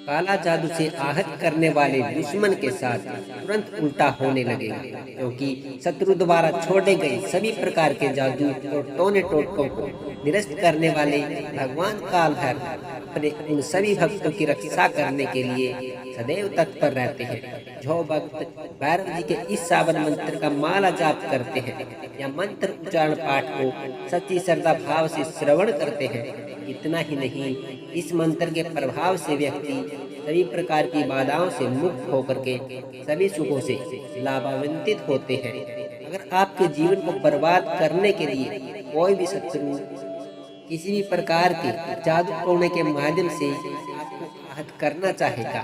काला जादू से आहत करने वाले दुश्मन के साथ तुरंत उल्टा होने लगेगा, क्योंकि शत्रु द्वारा छोड़े गए सभी प्रकार के जादू और टोने टोटकों को निरस्त करने वाले भगवान काल भैरव अपने उन सभी भक्तों की रक्षा करने के लिए सदैव तत्पर रहते हैं। जो भक्त भैरव जी के इस सावन मंत्र का माला जाप करते हैं या मंत्र उच्चारण पाठ को सच्ची श्रद्धा भाव से श्रवण करते हैं, इतना ही नहीं, इस मंत्र के प्रभाव से व्यक्ति सभी प्रकार की बाधाओं से मुक्त होकर के सभी सुखों से लाभान्वित होते हैं। अगर आपके जीवन को बर्बाद करने के लिए कोई भी शत्रु किसी भी प्रकार के जादू टोने के माध्यम से आपको आहत करना चाहेगा,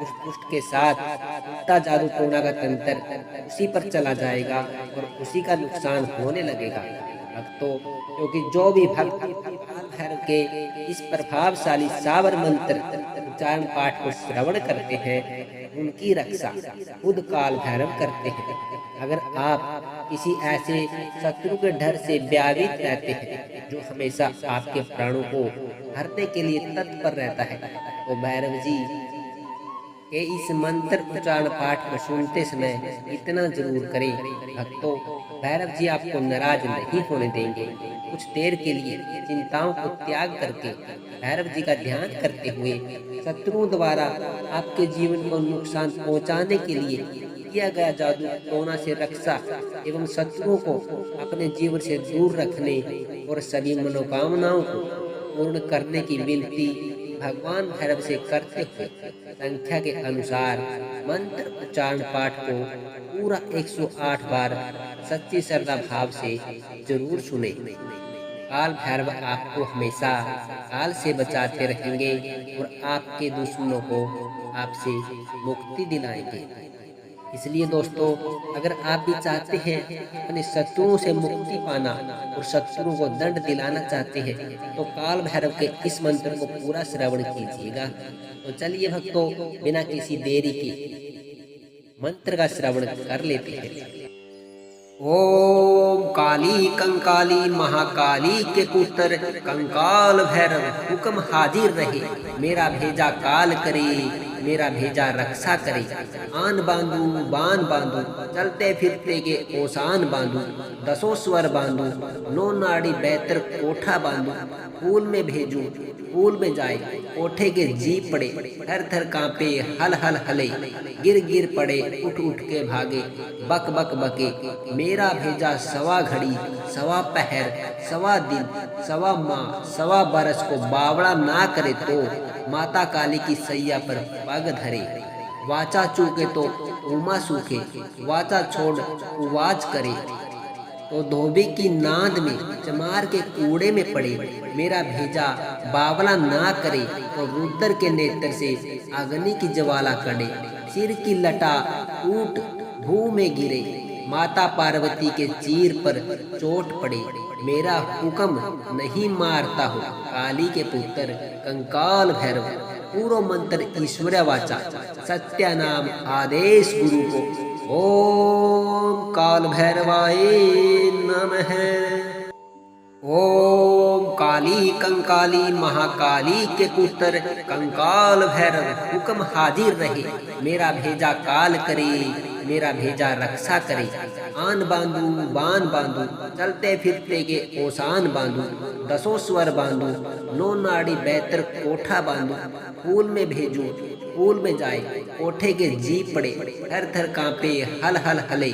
उस दुष्ट के साथ उल्टा जादू टोना का तंत्र उसी पर चला जाएगा और उसी का नुकसान होने लगेगा। भक्तों, क्योंकि जो भी भक्त काल भैरव के इस प्रभावशाली सावर मंत्र उच्चारण पाठ को श्रवण करते हैं, उनकी रक्षा खुद काल भैरव करते हैं। अगर आप किसी ऐसे शत्रु के डर से व्याधित रहते हैं जो हमेशा आपके प्राणों को हरने के लिए तत्पर रहता है, तो भैरव जी के इस मंत्र उच्चारण पाठ को सुनते समय इतना जरूर करें। भक्तों, भैरव जी आपको नाराज नहीं होने देंगे। कुछ देर के लिए चिंताओं को त्याग करके भैरव जी का ध्यान करते हुए शत्रुओं द्वारा आपके जीवन को नुकसान पहुंचाने के लिए किया गया जादू टोना से रक्षा एवं शत्रुओं को अपने जीवन से दूर रखने और सभी मनोकामनाओं को पूर्ण करने की विनती भगवान भैरव से करते हुए संख्या के अनुसार मंत्र उच्चारण पाठ को पूरा 108 बार सच्ची श्रद्धा भाव से जरूर सुने। काल भैरव आपको हमेशा काल से बचाते रहेंगे और आपके दुश्मनों को आपसे मुक्ति दिलाएंगे। इसलिए दोस्तों, अगर आप भी चाहते हैं अपने शत्रुओं से मुक्ति पाना और शत्रुओं को दंड दिलाना चाहते हैं, तो काल भैरव के इस मंत्र को पूरा श्रवण कीजिएगा। तो चलिए भक्तों, बिना किसी देरी के मंत्र का श्रवण कर लेते हैं। ओम काली कंकाली महाकाली के पुत्र कंकाल भैरव हुक्म हाजिर रहे, मेरा भेजा काल करे, मेरा भेजा रक्षा करे। आन बांधू बान बांधू, चलते फिरते के ओसान बांधू, दसों स्वर बांधू, नो नाड़ी बेहतर कोठा बांधू। फूल में भेजू फूल में जाए, कोठे के जी पड़े, थर थर कांपे हल हल हले, गिर गिर पड़े उठ उठ के भागे, बक बक बके। मेरा भेजा सवा घड़ी सवा पहर सवा दिन सवा माह सवा बरस को बावड़ा ना करे, तो माता काली की सैया पर पग धरे। वाचा चूके तो उमा सूखे, वाचा छोड़ उवाच करे, तो धोबी की नाद में चमार के कूड़े में पड़े। मेरा भेजा बावला ना करे, तो रुद्र के नेत्र से अग्नि की ज्वाला कड़े। सिर की लटा टूट भू में गिरे, माता पार्वती के चीर पर चोट पड़े। मेरा हुक्म नहीं मारता हो, काली के पुत्र कंकाल भैरव। पूरो मंत्र ईश्वर वाचा, सत्या नाम आदेश गुरु को। ओम काल भैरवाय नमः। ओम काली कंकाली महाकाली के पुत्र कंकाल भैरव हुक्म हाजिर रहे, मेरा भेजा काल करे, मेरा भेजा रक्षा करे। आन बांधू बान बांधू, चलते फिरते के ओसान बांधू, दसों स्वर बांधू, नो नाड़ी बेहतर कोठा बांधू। फूल में भेजू फूल में जाए, कोठे के जी पड़े, थर थर कांपे हल हल हले,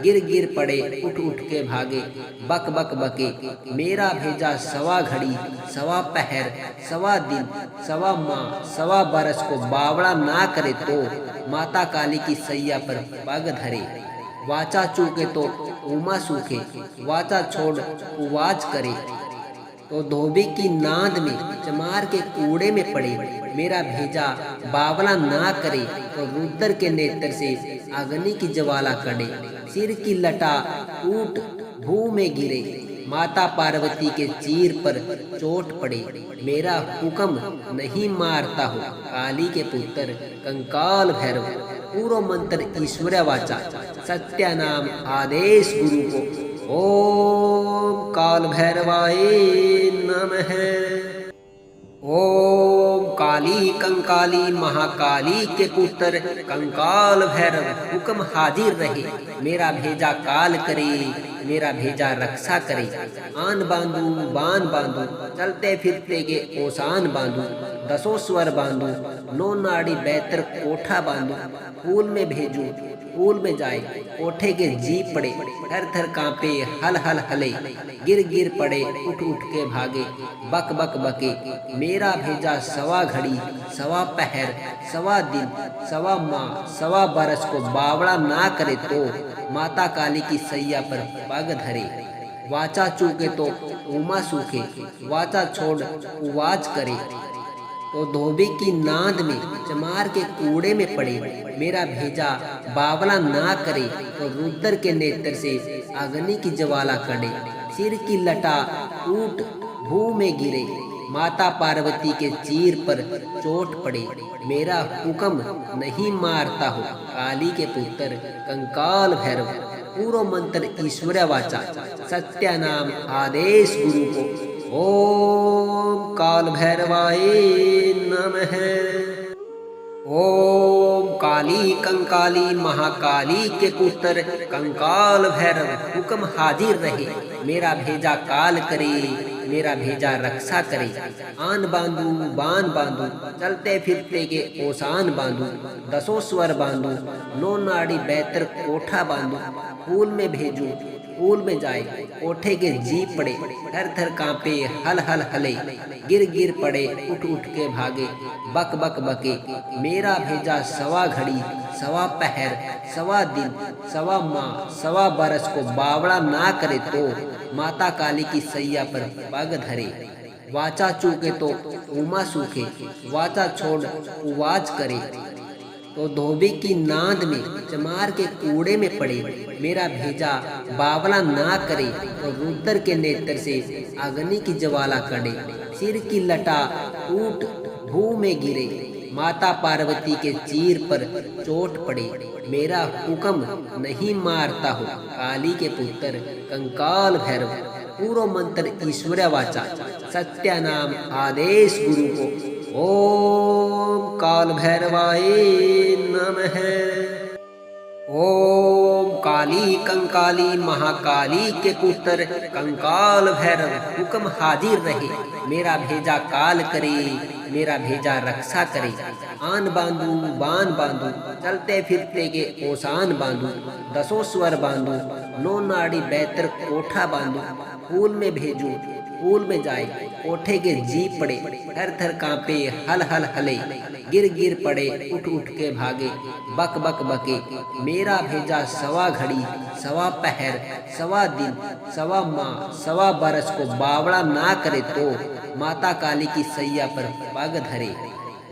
गिर गिर पड़े उठ उठ के भागे, बक बक बके। मेरा भेजा सवा घड़ी सवा पहर सवा दिन सवा माह सवा बरस को बावड़ा ना करे, तो माता काली की सैया पर पग धरे। वाचा चूके तो उमा सूखे, वाचा छोड़ उवाच करे, तो धोबी की नाद में चमार के कूड़े में पड़े। मेरा भेजा बावला ना करे, तो रुद्र के नेत्र से अग्नि की ज्वाला कड़े। सिर की लटा टूट भू में गिरे, माता पार्वती के चीर पर चोट पड़े। मेरा हुक्म नहीं मारता हो, काली के पुत्र कंकाल भैरव। पूरो मंत्र ईश्वर वाचा, सत्या नाम आदेश गुरु को। ओम काल भैरवाय नमः। ओम काल काली कंकाली महाकाली के पुत्र कंकाल भैरव हुक्म हाजिर रहे। मेरा भेजा काल करे, मेरा भेजा रक्षा करे। आन बांधू बान बांधू, चलते फिरते के ओसान बांधू। दसों स्वर बांधू, नौ नाड़ी बेहतर कोठा बांधू। फूल में भेजू, फूल में जाए, कोठे के जी पड़े। थर थर कांपे, हल हल हले। गिर गिर पड़े, उठ उठ के भागे। बक बक बके, मेरा भेजा सवा घड़ी, सवा पहर, सवा दिन, सवा माह, सवा बरस को बावड़ा ना करे तो माता काली की सैया पर पग धरे। वाचा चूके तो उमा सूखे, वाचा छोड़ उवाज करे तो धोबी की नाद में चमार के कूड़े में पड़े। मेरा भेजा बावला ना करे तो रुद्र के नेत्र से अग्नि की ज्वाला कड़े। सिर की लटा टूट भू में गिरे, माता पार्वती के चीर पर चोट पड़े। मेरा हुक्म नहीं मारता हो काली के पुत्र कंकाल भैरव। पूरो मंत्र ईश्वर वाचा, सत्या नाम आदेश गुरु को। ओम काल भैरवाय नमः। ओम काली कंकाली महाकाली के पुत्र कंकाल भैरव हुक्म हाजिर रहे। मेरा भेजा काल करे, मेरा भेजा रक्षा करे। आन बांधू बान बांधू, चलते फिरते के ओसान बांधू। दसों स्वर बांधू, नौ नाड़ी बेहतर कोठा बांधू। फूल में भेजू, फूल में जाए, कोठे के जी पड़े। थर थर कांपे, हल हल हले। गिर गिर पड़े, उठ उठ के भागे। बक बक बके, मेरा भेजा सवा घड़ी, सवा पहर, सवा दिन, सवा माह, सवा बरस को बावड़ा ना करे तो माता काली की सैया पर पग धरे। वाचा चूके तो उमा सूखे, वाचा छोड़ उवाज करे तो धोबी की नाद में चमार के कूड़े में पड़े। मेरा भेजा बावला ना करे तो रुद्र के नेत्र से अग्नि की ज्वाला कड़े। सिर की लटा टूट भू में गिरे, माता पार्वती के चीर पर चोट पड़े। मेरा हुक्म नहीं मारता हो काली के पुत्र कंकाल भैरव। पूरो मंत्र ईश्वर वाचा, सत्या नाम आदेश गुरु को। ओम काल भैरवाय नमः। ओम काली कंकाली महाकाली के पुत्र कंकाल भैरव हुक्म हाजिर रहे। मेरा भेजा काल करे, मेरा भेजा रक्षा करे। आन बांधू बान बांधू, चलते फिरते के ओसान बांधू। दसों स्वर बांधू, नौ नाड़ी बेहतर कोठा बांधू। फूल में भेजू, फूल में जाए, कोठे के जी पड़े। थर थर कांपे, हल हल हले। गिर गिर पड़े, उठ उठ के भागे। बक बक बके, मेरा भेजा सवा घड़ी, सवा पहर, सवा दिन, सवा माह, सवा बरस को बावड़ा ना करे तो माता काली की सैया पर पग धरे।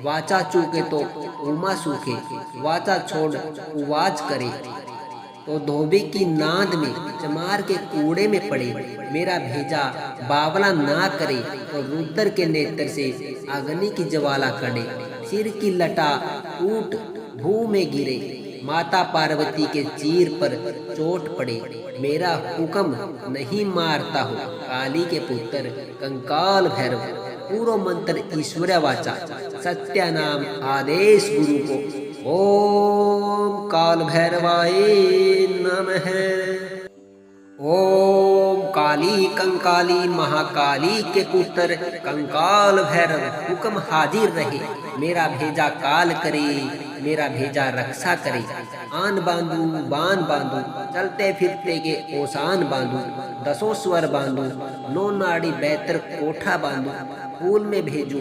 वाचा चूके तो उमा सूखे, वाचा छोड़ उवाज करे तो धोबी की नाद में चमार के कूड़े में पड़े। मेरा भेजा बावला ना करे तो रुद्र के नेत्र से अग्नि की ज्वाला कड़े। सिर की लटा टूट भू में गिरे, माता पार्वती के चीर पर चोट पड़े। मेरा हुक्म नहीं मारता हो काली के पुत्र कंकाल भैरव। पूरो मंत्र ईश्वर वाचा, सत्या नाम आदेश गुरु को। ओम काल भैरवाय नमः। ओम काली कंकाली महाकाली के पुत्र कंकाल भैरव हुक्म हाजिर रहे। मेरा भेजा काल करे, मेरा भेजा रक्षा करे। आन बांधू बान बांधू, चलते फिरते के ओसान बांधू। दसों स्वर बांधू, नौ नाड़ी बेहतर कोठा बांधू। फूल में भेजू,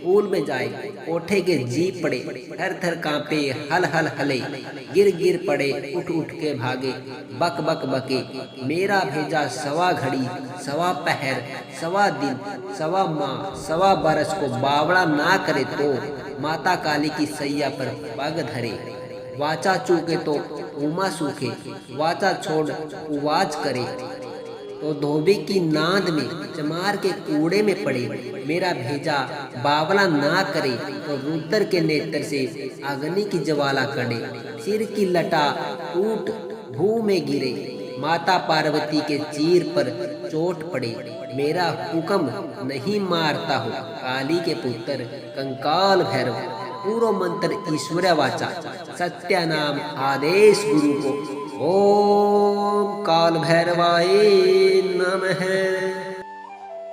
फूल में जाए, कोठे के जी पड़े। थर थर कांपे, हल हल हले। गिर गिर पड़े, उठ उठ के भागे। बक बक बके, मेरा भेजा सवा घड़ी, सवा पहर, सवा दिन, सवा माह, सवा बरस को बावड़ा ना करे तो माता काली की सैया पर पग धरे। वाचा चूके तो उमा सूखे, वाचा छोड़ उवाज करे तो धोबी की नाद में चमार के कूड़े में पड़े। मेरा भेजा बावला ना करे तो रुद्र के नेत्र से अग्नि की ज्वाला कड़े। सिर की लटा टूट भू में गिरे, माता पार्वती के चीर पर चोट पड़े, मेरा हुक्म नहीं मारता हो। काली के पुत्र कंकाल भैरव, पूरो मंत्र ईश्वर वाचा, सत्या नाम आदेश गुरु को। ओम काल भैरवाय नमः।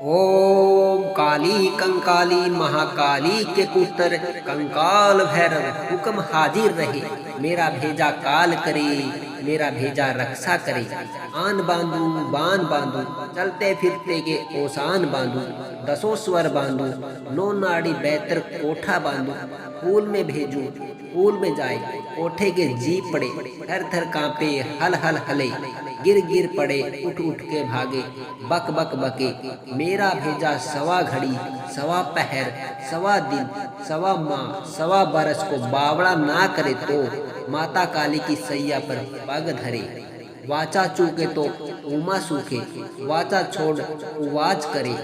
ओम काली कंकाली महाकाली के पुत्र कंकाल भैरव, हुक्म हाजिर रहे, मेरा भेजा काल करे, मेरा भेजा रक्षा करे। आन बांधू बान बांधू, चलते फिरते के ओसान बांधू, दसों स्वर बांधू, नो नाड़ी बैतर कोठा बांधू। फूल में भेजू फूल में जाए, कोठे के जी पड़े, थर थर कांपे हल हल हले, गिर गिर पड़े उठ उठ के भागे, बक बक बके। मेरा भेजा सवा घड़ी सवा पहर सवा दिन सवा माह सवा बरस को बावड़ा ना करे तो माता काली की सैया पर पग धरे। वाचा चूके तो उमा सूखे, वाचा छोड़ उवाच करे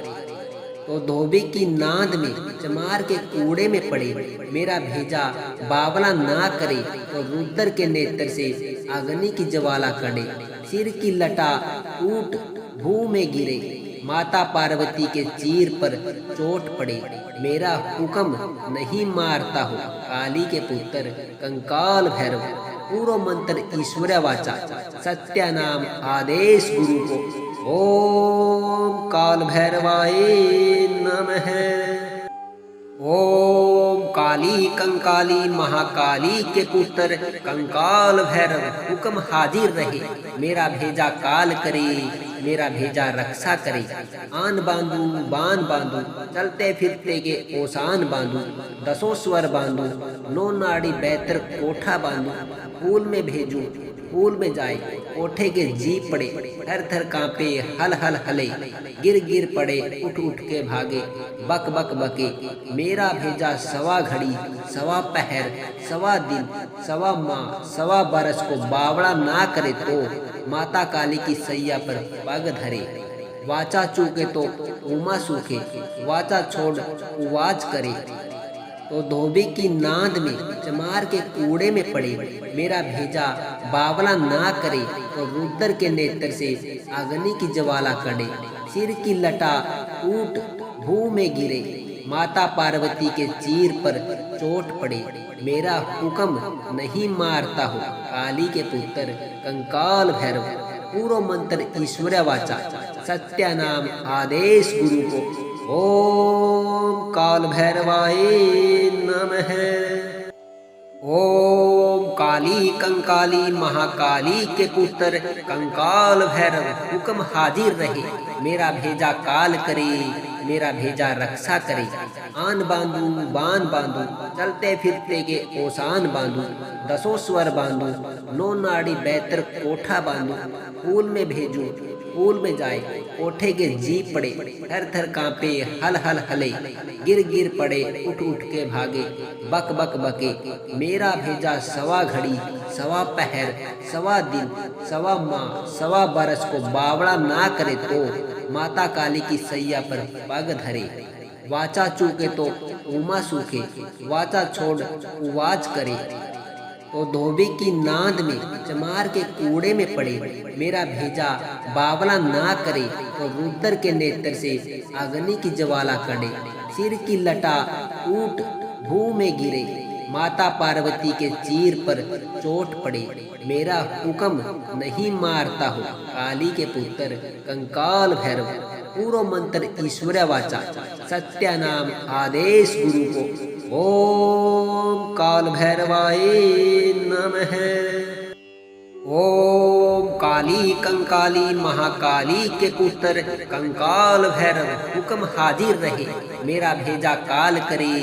तो धोबी की नाद में चमार के कूड़े में पड़े। मेरा भेजा बावला ना करे तो रुद्र के नेत्र से अग्नि की ज्वाला कड़े। सिर की लटा टूट भू में गिरे, माता पार्वती के चीर पर चोट पड़े, मेरा हुक्म नहीं मारता हो। काली के पुत्र कंकाल भैरव, पूरो मंत्र ईश्वर वाचा, सत्या नाम आदेश गुरु को। ओम काल भैरवाय नमः। ओम काली कंकाली महाकाली के पुत्र कंकाल भैरव, हुक्म हाजिर रहे, मेरा भेजा काल करे, मेरा भेजा रक्षा करे। आन बांधू बान बांधू, चलते फिरते के ओसान बांधू, दसों स्वर बांधू, नो नाड़ी बैतर कोठा बांधू। फूल में भेजू फूल में जाए, कोठे के जी पड़े, थर थर कांपे हल हल हले, गिर गिर पड़े उठ उठ के भागे, बक बक बके। मेरा भेजा सवा घड़ी सवा पहर सवा दिन सवा माह सवा बरस को बावड़ा ना करे तो माता काली की सैया पर पग धरे। वाचा चूके तो उमा सूखे, वाचा छोड़ उवाच करे तो धोबी की नाद में चमार के कूड़े में पड़े। मेरा भेजा बावला ना करे तो रुद्र के नेत्र से अग्नि की ज्वाला कड़े। सिर की लटा टूट भू में गिरे, माता पार्वती के चीर पर चोट पड़े, मेरा हुक्म नहीं मारता हो। काली के पुत्र कंकाल भैरव, पूरो मंत्र ईश्वर वाचा, सत्या नाम आदेश गुरु को। ओम काल भैरवाय नमः। ओम काली कंकाली महाकाली के पुत्र कंकाल भैरव, हुक्म हाजिर रहे, मेरा भेजा काल करे, मेरा भेजा रक्षा करे। आन बांधू बान बांधू, चलते फिरते के ओसान बांधू, दसों स्वर बांधू, नो नाड़ी बैतर कोठा बांधू। फूल में भेजू फूल में जाए, कोठे के जी पड़े, थर थर कांपे हल हल हले, गिर गिर पड़े उठ उठ के भागे, बक बक बके। मेरा भेजा सवा घड़ी सवा पहर सवा दिन सवा माह सवा बरस को बावड़ा ना करे तो माता काली की सैया पर पग धरे। वाचा चूके तो उमा सूखे, वाचा छोड़ उवाच करे तो धोबी की नाद में चमार के कूड़े में पड़े। मेरा भेजा बावला ना करे तो रुद्र के नेत्र से अग्नि की ज्वाला कड़े। सिर की लटा टूट भू में गिरे, माता पार्वती के चीर पर चोट पड़े, मेरा हुक्म नहीं मारता हो। काली के पुत्र कंकाल भैरव, पूरो मंत्र ईश्वर वाचा, सत्या नाम आदेश गुरु को। ओम काल भैरवाय नमः। ओम काली कंकाली महाकाली के पुत्र कंकाल भैरव, हुक्म हाजिर रहे, मेरा भेजा काल करे,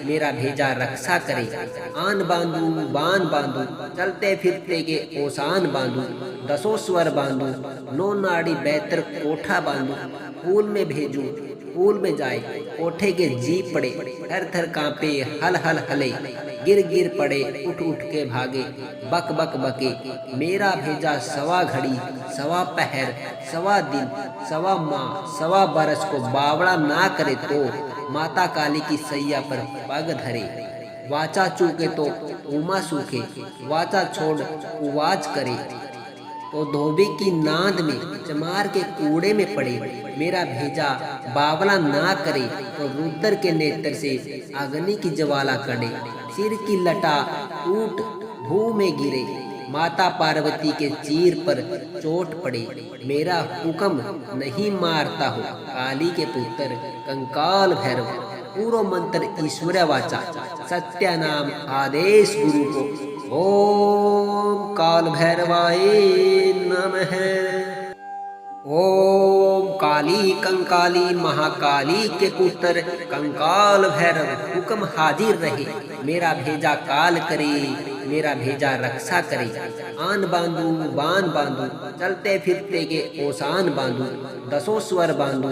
मेरा भेजा रक्षा करे। आन बांधू बान बांधू, चलते फिरते के ओसान बांधू, दसों स्वर बांधू, नो नाड़ी बैतर कोठा बांधू। फूल में भेजू फूल में जाए, कोठे के जी पड़े, थर थर कांपे हल हल हले, गिर गिर पड़े उठ उठ के भागे, बक बक बके। मेरा भेजा सवा घड़ी सवा पहर सवा दिन सवा माह सवा बरस को बावड़ा ना करे तो माता काली की सैया पर पग धरे। वाचा चूके तो उमा सूखे, वाचा छोड़ उवाच करे तो धोबी की नाद में चमार के कूड़े में पड़े। मेरा भेजा बावला ना करे तो रुद्र के नेत्र से अग्नि की ज्वाला कड़े। सिर की लटा टूट भू में गिरे, माता पार्वती के चीर पर चोट पड़े। मेरा हुक्म नहीं मारता हो काली के पुत्र कंकाल भैरव। पूरो मंत्र ईश्वर वाचा, सत्या नाम आदेश गुरु को। ओम काल भैरवाय नमः। ओम काली कंकाली महाकाली के पुत्र कंकाल भैरव हुक्म हाजिर रहे। मेरा भेजा काल करे, मेरा भेजा रक्षा करे। आन बांधू बान बांधू, चलते फिरते के ओसान बांधू। दसों स्वर बांधू,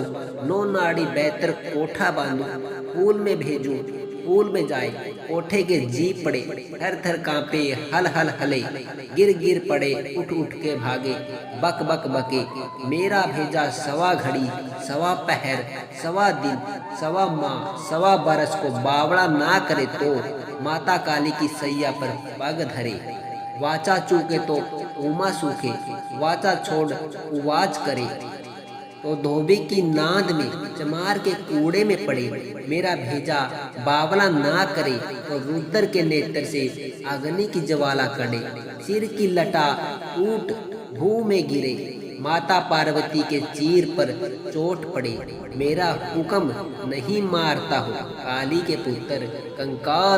नौ नाड़ी बेहतर कोठा बांधू। फूल में भेजू फूल में जाए, कोठे के जी पड़े। थर थर कांपे हल हल हले, गिर गिर पड़े उठ उठ के भागे। बक बक बके, मेरा भेजा सवा घड़ी सवा पहर सवा दिन सवा माह सवा बरस को बावड़ा ना करे तो माता काली की सैया पर पग धरे। वाचा चूके तो उमा सूखे, वाचा छोड़ उवाज करे। तो धोबी की नाद में चमार के कूड़े में पड़े। मेरा भेजा बावला ना करे तो रुद्र के नेत्र से अग्नि की ज्वाला कड़े। सिर की लटा टूट भू में गिरे, माता पार्वती के चीर पर चोट पड़े। मेरा हुक्म नहीं मारता हो काली के पुत्र कंकाल